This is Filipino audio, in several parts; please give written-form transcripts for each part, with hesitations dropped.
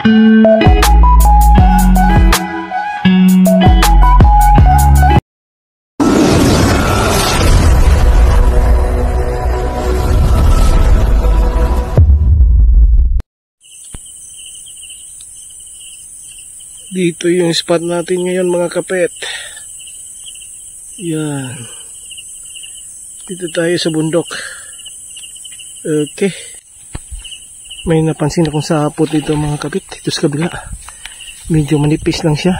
Dito yung spot natin ngayon mga kapet. Yan. Dito tayo sa bundok. Okay. May napansin akong sapot dito mga kapit. Dito sa kabila. Medyo manipis lang siya.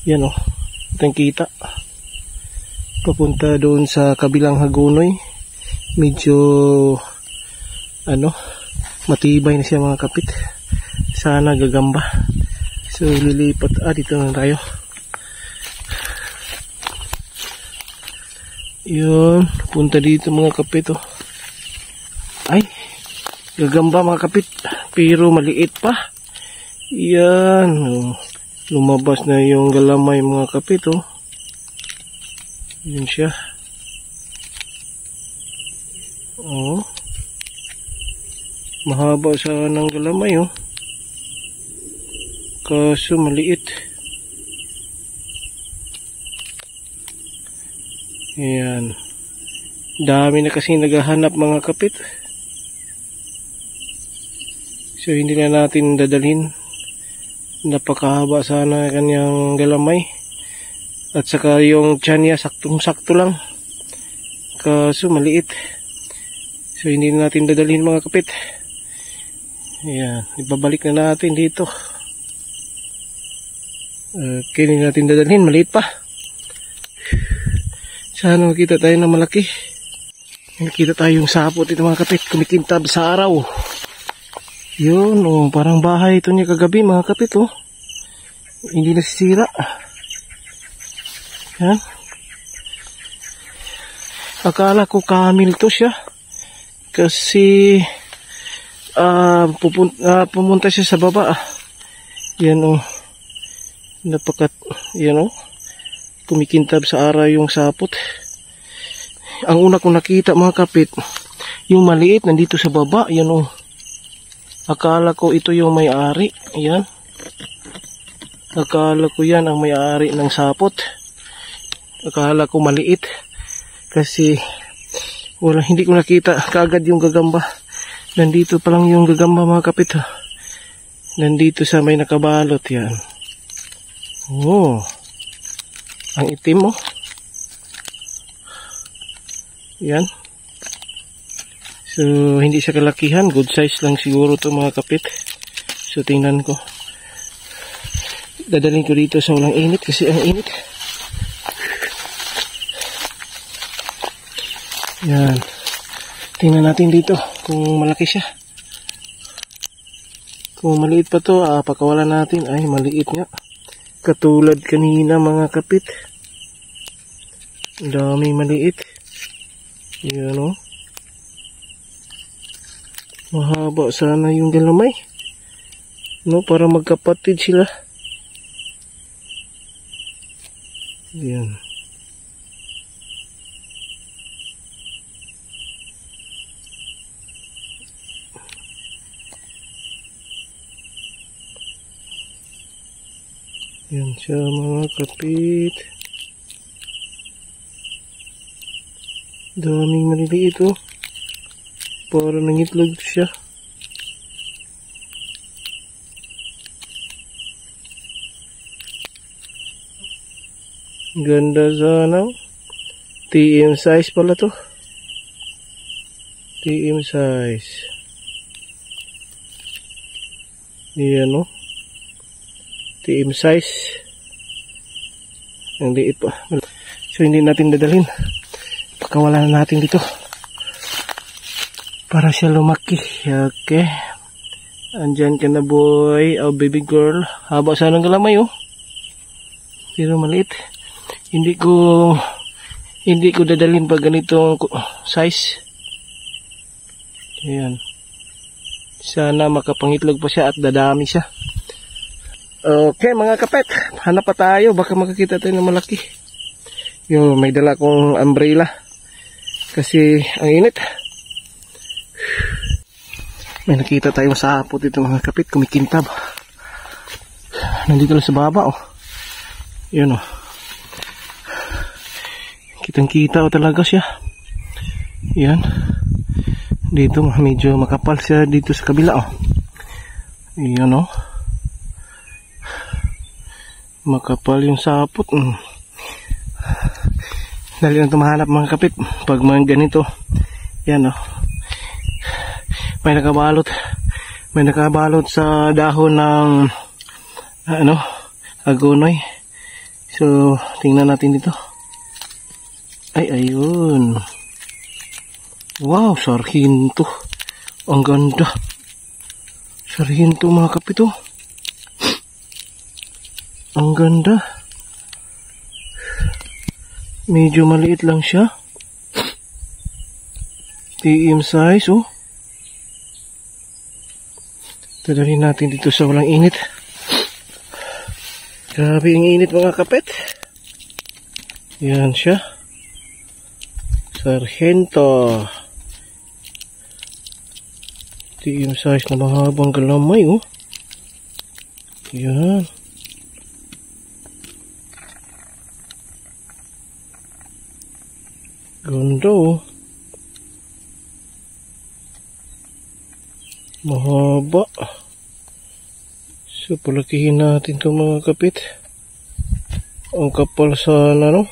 Yan o. Itang kita. Papunta doon sa kabilang hagunoy. Medyo matibay na siya mga kapit. Sana gagamba. So lilipat, dito na tayo. Yun, punta dito mga kapit. Ay, gagamba mga kapit, pero maliit pa. Yan, lumabas na yung galamay mga kapit. Yun siya. Mahaba siya ng galamay kaso maliit. Ayan. Dami na kasi naghahanap mga kapit. So hindi na natin dadalhin. Napakahaba sana kanyang galamay. At saka yung tiyan niya saktong-sakto lang. Kaso maliit. So hindi na natin dadalhin mga kapit. Ayan. Ibabalik na natin dito. Okay, hindi natin dadalhin, maliit pa. Sana makita tayo ng malaki. Nakita tayong sapot ito mga kapit, kumikintab sa araw. Yun, parang bahay ito niya kagabi mga kapit. Hindi nasisira. Yan. Akala ko kamil to siya. Kasi pumunta siya sa baba. Yan kumikintab sa araw yung sapot. Ang una kong nakita mga kapit, yung maliit nandito sa baba. Yan akala ko ito yung may-ari. Yan, akala ko yan ang may-ari ng sapot. Akala ko maliit kasi hindi ko nakita kaagad yung gagamba. Nandito pa lang yung gagamba mga kapit. Nandito sa may nakabalot. Yan. Ang itim yan. So hindi siya kalakihan, good size lang siguro to mga kapit. So tingnan ko, dadalhin ko dito sa walang init kasi ang init. Yan, tingnan natin dito kung malaki siya. Kung maliit pa to, pakawalan natin. Ay, maliit nga. Katulad kanina mga kapit. Daming maliit. Yan mahaba sana yung galamay. Para magkapatid sila. Yan. Yan siya mga kapit. Daming maliliit para nangitlog siya. Ganda sana. TM size pala to. TM size. Yan TM size. Ang liit pa. So hindi natin dadalhin. Pakawalan natin dito para siya lumaki. Okay. Andyan ka na boy. Oh baby girl. Haba sana ng galamay pero maliit. Hindi ko dadalhin pag ganitong size. Ayan. Sana makapangitlog pa siya at dadami siya. Okay mga kapet, hanap pa tayo, baka makakita tayo ng malaki. May dala kong umbrella kasi ang init. May nakita tayong sapot dito mga kapet, kumikintab. Nandito lang sa baba oh. Yun oh. Kitang kita talaga siya. Yan. Dito medyo makapal siya dito sa kabila oh. Yan oh. Makapal yung sapot. Dali lang tumahanap mga kapit pag mga ganito. Yan oh. May nakabalot sa dahon ng agonoy. So tingnan natin dito. Ay, ayun. Wow, sarhinto. Ang ganda. Sarhinto mga kapit oh. Ang ganda. Medyo maliit lang siya. TM size oh. Dadalhin natin dito sa walang init. Grabe ang init mga kapit. Yan siya. Sargento. TM size na mahabang galamay oh. Yan. Ganda oh. Mahaba. So palakihin natin itong mga kapit. Ang kapal sana no.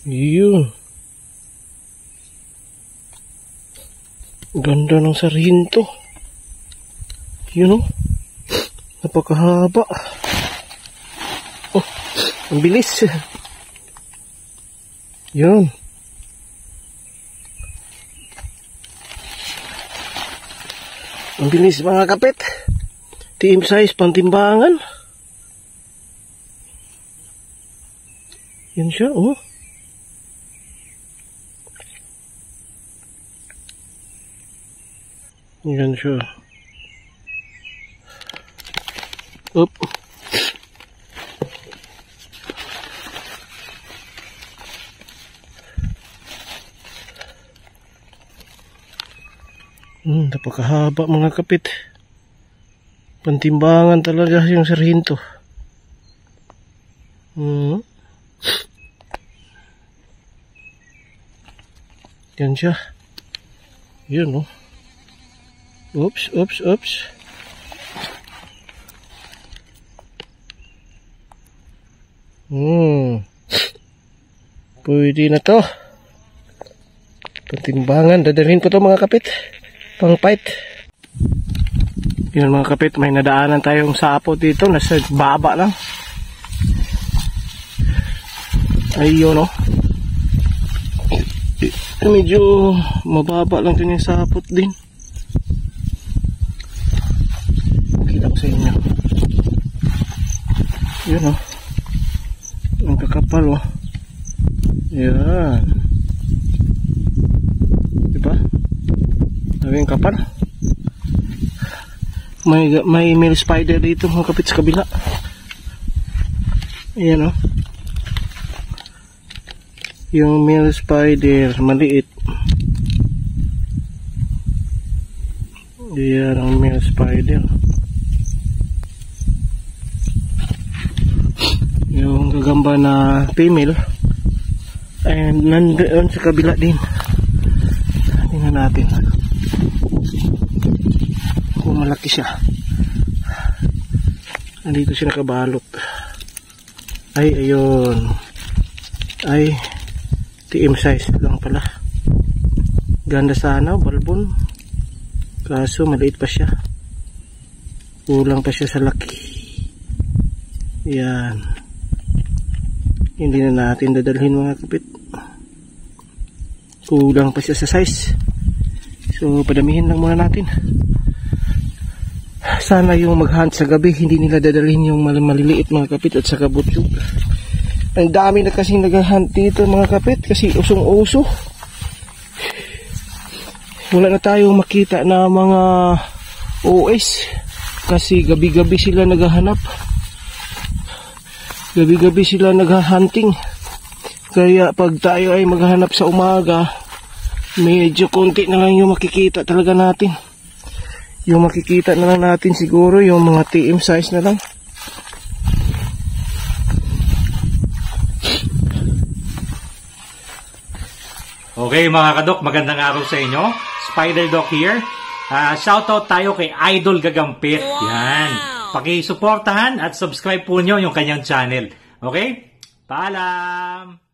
Yun. Ganda ng sarhinto. Yun oh. Napakahaba. Oh, ang bilis. Yun. Ang bilis mga kapit. TM size pantimbangan. Yan siya oh. Yan siya. Up. Napakahaba mga kapit. Pantimbangan talaga yung sarhinto. Yan siya. Yun oh. Oops, oops, oops. Pwede na to. Patimbangan. Dadalhin ko to mga kapit. Pang fight. Yun mga kapit. May nadaanan tayong sapo dito. Nasa baba lang. Ayun o. Medyo mababa lang ito yung sapot din. Kita ko sa inyo. Yun o. Ang kakapal o. Yan. Diba? Sabi yung kapal. May male spider dito mga kapit sa kabila. Ayan o. Yung male spider maliit. Ayan ang male spider. Yung gagamba na female. And nandoon sa kabila din. Tingnan natin kung malaki siya. Nandito siya nakabalot. Ay ayun. Ay TM size lang pala. Ganda sana balbon. Kaso maliit pa siya. Kulang pa siya sa laki. Yan. Hindi na natin dadalhin mga kapit. Kulang pa siya sa size. So padamihin lang muna natin. Sana yung maghunt sa gabi hindi nila dadalhin yung maliliit mga kapit at saka butyog. Ang dami na kasing naghahunt dito mga kapit kasi usong-uso. Wala na tayong makita na mga OS kasi gabi-gabi sila naghahanap. Gabi-gabi sila naghahunting. Kaya pag tayo ay maghanap sa umaga, medyo konti na lang yung makikita talaga natin. Yung makikita na lang natin siguro yung mga TM size na lang. Okay mga kadok, magandang araw sa inyo. Spider Doc here. Shoutout tayo kay Idol Gagampit. Yan. Paki-suportahan at subscribe po nyo yung kanyang channel. Okay? Paalam!